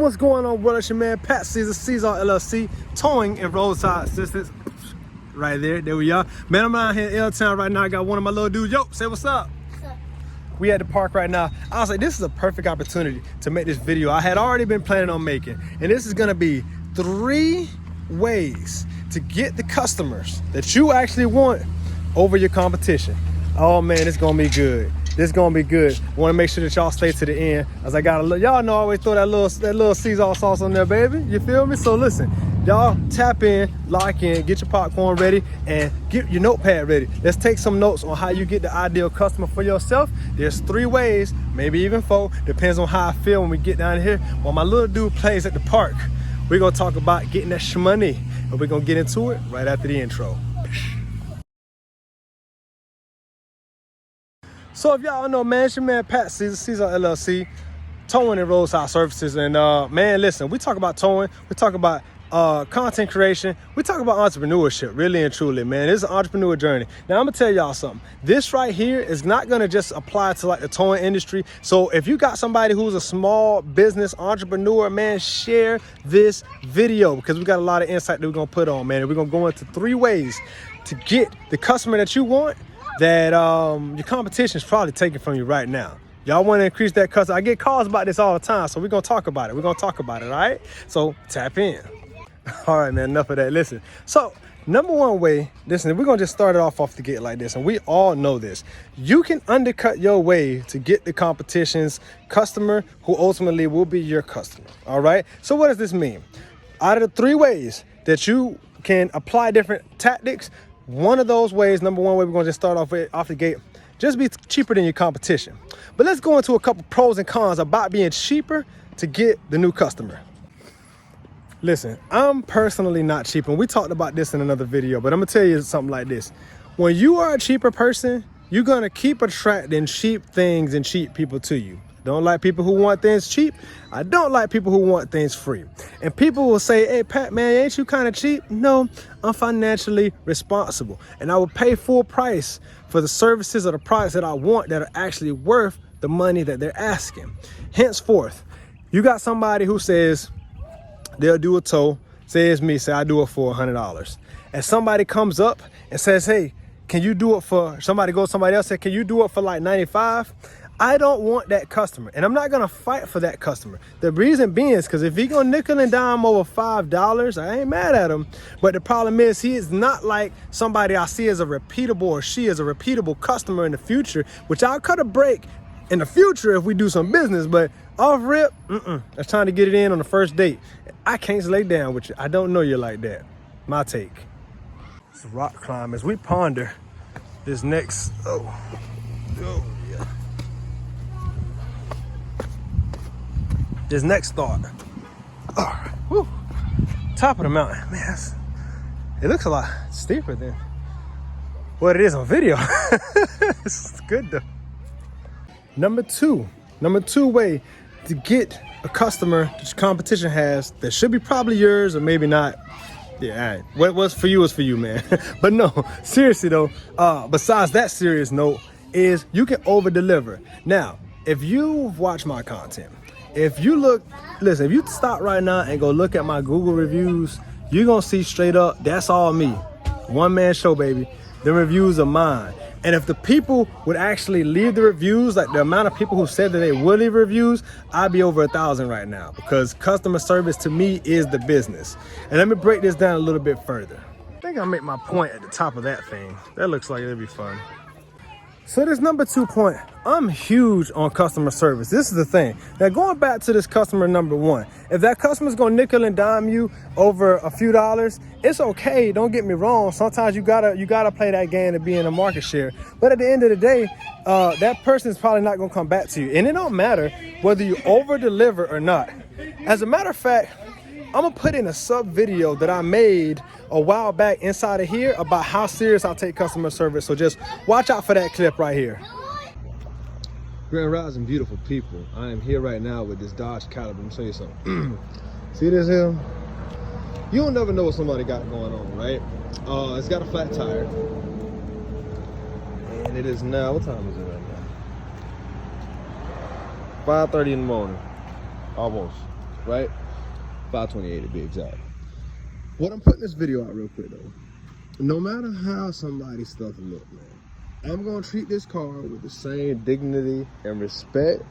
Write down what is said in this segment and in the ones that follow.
what's going on, brother? It's your man Pat Caesar LLC, towing and roadside assistance. Right there we are. Man, I'm out here in L-Town right now. I got one of my little dudes. Yo, say what's up. What's up? We at the park right now. I was like, this is a perfect opportunity to make this video I had already been planning on making. And this is gonna be 3 ways to get the customers that you actually want over your competition. Oh man, it's gonna be good. This gonna be good. Want to make sure that y'all stay to the end, as I got a y'all know I always throw that little Caesar sauce on there, baby. You feel me? So listen, y'all tap in, lock in, get your popcorn ready, and get your notepad ready. Let's take some notes on how you get the ideal customer for yourself. There's 3 ways, maybe even 4. Depends on how I feel when we get down here. While my little dude plays at the park, we're gonna talk about getting that shmoney, and we're gonna get into it right after the intro. So if y'all know, man, it's your man Pat Caesar LLC, towing and roadside services. And man, listen, we talk about towing, we talk about content creation, we talk about entrepreneurship, really and truly, man. It's an entrepreneur journey. Now I'm gonna tell y'all something. This right here is not gonna just apply to like the towing industry. So if you got somebody who's a small business entrepreneur, man, share this video, because we got a lot of insight that we're gonna put on, man. And we're gonna go into 3 ways to get the customer that you want that your competition is probably taking from you right now. Y'all want to increase that customer. I get calls about this all the time, so we're gonna talk about it. We're gonna talk about it, all right? So tap in. All right, man, enough of that. Listen, so number 1 way, listen, we're gonna just start it off the gate like this, and we all know this. You can undercut your way to get the competition's customer, who ultimately will be your customer, all right? So what does this mean? Out of the 3 ways that you can apply different tactics, one of those ways, number 1 way, we're gonna just start off the gate, just be cheaper than your competition. But let's go into a couple pros and cons about being cheaper to get the new customer. Listen, I'm personally not cheap, and we talked about this in another video, but I'm gonna tell you something like this. When you are a cheaper person, you're gonna keep attracting cheap things and cheap people to you. Don't like people who want things cheap. I don't like people who want things free. And people will say, hey, Pat, man, ain't you kind of cheap? No, I'm financially responsible. And I will pay full price for the services or the products that I want that are actually worth the money that they're asking. Henceforth, you got somebody who says they'll do a tow, say it's me, say I do it for $100. And somebody comes up and says, hey, can you do it for, somebody goes to somebody else, say, can you do it for like 95? I don't want that customer, and I'm not gonna fight for that customer. The reason being is because if he gonna nickel and dime over $5, I ain't mad at him. But the problem is he is not like somebody I see as a repeatable, or she is a repeatable customer in the future, which I'll cut a break in the future if we do some business. But off rip, it's time to get it in on the first date. I can't lay down with you. I don't know you like that. My take. It's rock climb as we ponder this next, this next thought. All right, whew. Top of the mountain, man. It looks a lot steeper than what it is on video. It's good though. Number two way to get a customer that your competition has that should be probably yours or maybe not. Yeah, all right. What's for you is for you, man. But no, seriously though, besides that serious note, is you can over deliver. Now, if you've watched my content, if you stop right now and go look at my Google reviews, you're gonna see straight up, that's all me. One man show, baby. The reviews are mine. And if the people would actually leave the reviews, like the amount of people who said that they would leave reviews, I'd be over 1,000 right now, because customer service to me is the business. And let me break this down a little bit further. I think I'll make my point at the top of that thing. That looks like it'll be fun. So this number 2 point, I'm huge on customer service. This is the thing. Now going back to this customer number 1, if that customer's gonna nickel and dime you over a few dollars, it's okay, don't get me wrong. Sometimes you gotta play that game to be in a market share. But at the end of the day, that person is probably not gonna come back to you. And it don't matter whether you over deliver or not. As a matter of fact, I'm gonna put in a sub video that I made a while back inside of here about how serious I take customer service. So just watch out for that clip right here. Grand Rising, beautiful people. I am here right now with this Dodge Caliber. Let me show you something. See this here? You don't never know what somebody got going on, right? It's got a flat tire. And it is now, what time is it right now? 5:30 in the morning, almost. right? 528 to be exact. What I'm putting this video out real quick though, no matter how somebody's stuff look, man, I'm gonna treat this car with the same dignity and respect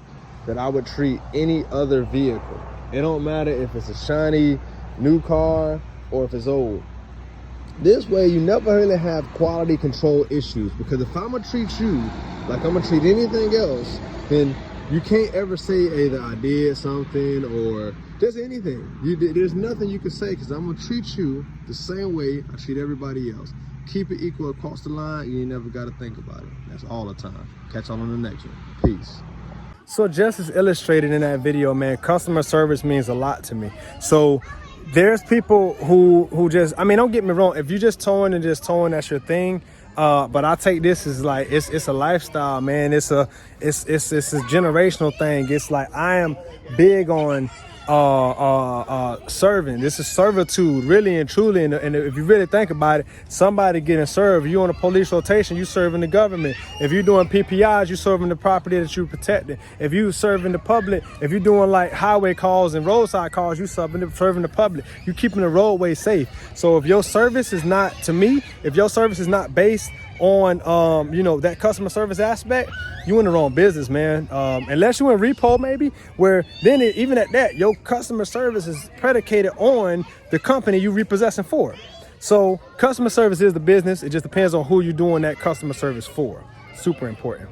that I would treat any other vehicle. It don't matter if it's a shiny new car or if it's old. This way you never really have quality control issues, because if I'm gonna treat you like I'm gonna treat anything else, then you can't ever say either I did something or just anything. There's nothing you can say, because I'm gonna treat you the same way I treat everybody else. Keep it equal across the line. You ain't never gotta think about it. That's all the time. Catch y'all on the next one. Peace. So just as illustrated in that video, man, customer service means a lot to me. So there's people who just, I mean, don't get me wrong, if you just towing and just towing, that's your thing. But I take this as like, it's a lifestyle, man. It's a generational thing. It's like, I am big on serving. This is servitude, really and truly. And if you really think about it, somebody getting served. You on a police rotation, you serving the government. If you're doing PPIs, you serving the property that you're protecting. If you serving the public, if you're doing like highway calls and roadside calls, you serving the public. You keeping the roadway safe. So if your service is not, to me, if your service is not based on you know, that customer service aspect, you in the wrong business, man. Unless you in repo, maybe, where then even at that, your customer service is predicated on the company you repossessing for. So customer service is the business. It just depends on who you're doing that customer service for. Super important.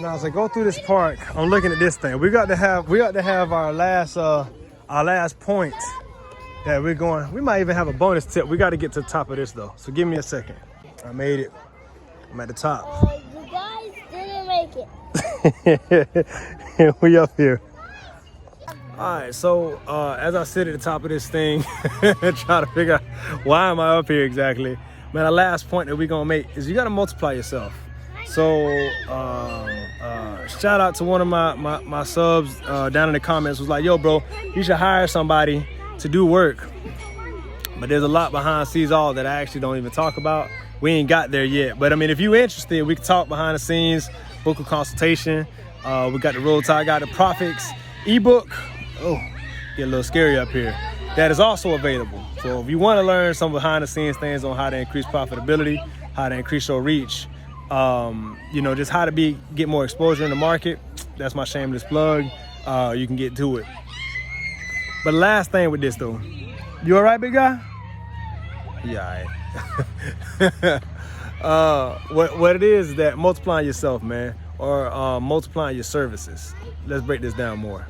Now as I go through this park, I'm looking at this thing. We got to have our last point that we're going. We might even have a bonus tip. We got to get to the top of this though. So give me a second. I made it. I'm at the top. You guys didn't make it. We up here. All right, so as I sit at the top of this thing, try to figure out why am I up here exactly. Man, the last point that we're gonna make is you gotta multiply yourself. So shout out to one of my subs down in the comments, was like, yo bro, you should hire somebody to do work. But there's a lot behind scenes all that I actually don't even talk about. We ain't got there yet. But I mean, if you're interested, we can talk behind the scenes, book a consultation. We got the Road Tide Guide to Profits ebook. Oh, get a little scary up here. That is also available. So if you want to learn some behind the scenes things on how to increase profitability, how to increase your reach, you know, just how to get more exposure in the market, that's my shameless plug. You can get to it. But last thing with this though, you all right, big guy? Yeah, all right. What it is that multiplying yourself, man, or multiplying your services. Let's break this down more.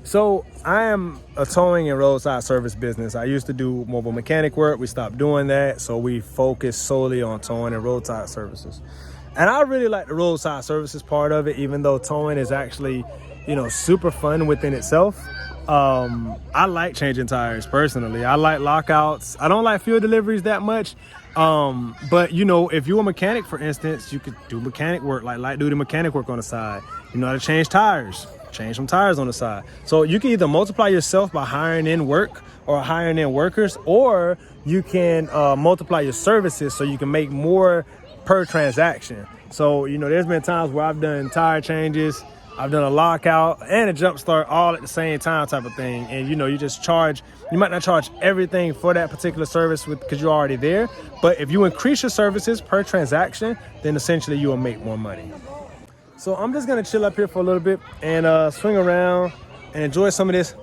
So I am a towing and roadside service business. I used to do mobile mechanic work. We stopped doing that, so we focus solely on towing and roadside services. And I really like the roadside services part of it, even though towing is actually, you know, super fun within itself. I like changing tires personally. I like lockouts. I don't like fuel deliveries that much. But you know, if you're a mechanic, for instance, you could do mechanic work, like light duty mechanic work on the side. You know how to change tires, change some tires on the side. So you can either multiply yourself by hiring in work or hiring in workers, or you can multiply your services so you can make more per transaction. So, you know, there's been times where I've done tire changes, I've done a lockout and a jump start all at the same time type of thing. And, you know, you just charge, you might not charge everything for that particular service because you're already there. But if you increase your services per transaction, then essentially you will make more money. So I'm just going to chill up here for a little bit and swing around and enjoy some of this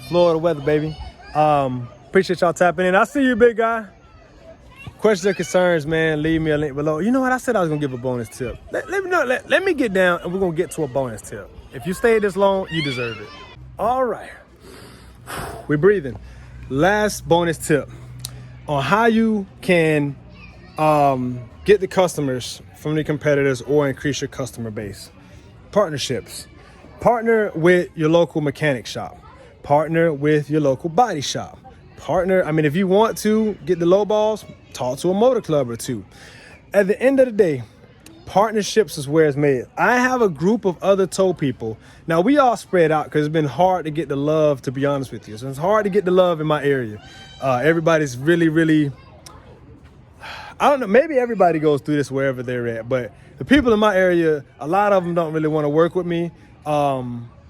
Florida weather, baby. Appreciate y'all tapping in. I see you, big guy. Questions or concerns, man, leave me a link below. You know what? I said I was gonna give a bonus tip. Let me know. Let me get down and we're gonna get to a bonus tip. If you stayed this long, you deserve it. All right. We're breathing. Last bonus tip on how you can get the customers from the competitors or increase your customer base. Partnerships. Partner with your local mechanic shop. Partner with your local body shop. Partner, I mean, if you want to get the low balls, talk to a motor club or two. At the end of the day, partnerships is where it's made. I have a group of other tow people. Now, we all spread out because it's been hard to get the love, to be honest with you. So it's hard to get the love in my area. Everybody's really, I don't know, maybe everybody goes through this wherever they're at, but the people in my area, a lot of them don't really want to work with me.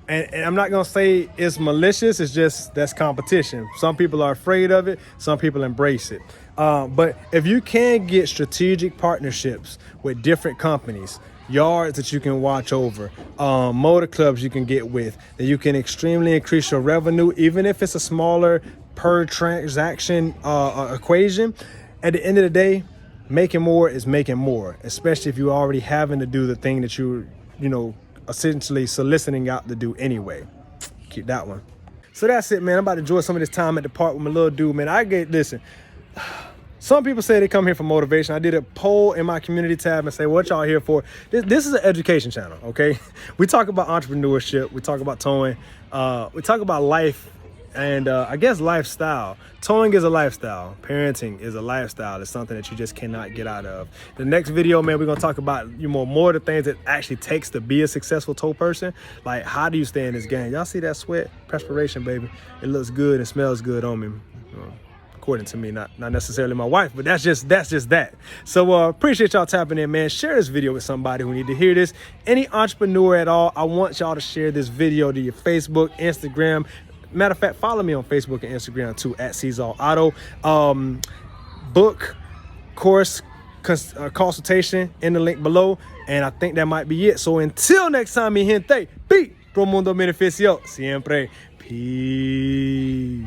and I'm not gonna say it's malicious. It's just that's competition. Some people are afraid of it. Some people embrace it. But if you can get strategic partnerships with different companies, yards that you can watch over, motor clubs you can get with, then you can extremely increase your revenue, even if it's a smaller per transaction equation. At the end of the day, making more is making more, especially if you're already having to do the thing that you're, essentially soliciting out to do anyway. Keep that one. So that's it, man. I'm about to enjoy some of this time at the park with my little dude, man. Listen, some people say they come here for motivation. I did a poll in my community tab and say, what y'all here for? This is an education channel, okay? We talk about entrepreneurship. We talk about towing. We talk about life and I guess lifestyle. Towing is a lifestyle. Parenting is a lifestyle. It's something that you just cannot get out of. The next video, man, we're gonna talk about more of the things that actually takes to be a successful tow person. Like, how do you stay in this game? Y'all see that sweat, perspiration, baby? It looks good and smells good on me. According to me, not necessarily my wife, but that's just that. So appreciate y'all tapping in, man. Share this video with somebody who need to hear this. Any entrepreneur at all, I want y'all to share this video to your Facebook, Instagram. Matter of fact, follow me on Facebook and Instagram too, at Cesar Auto. Book, course, consultation in the link below. And I think that might be it. So until next time, mi gente, pro mundo beneficio siempre. Peace.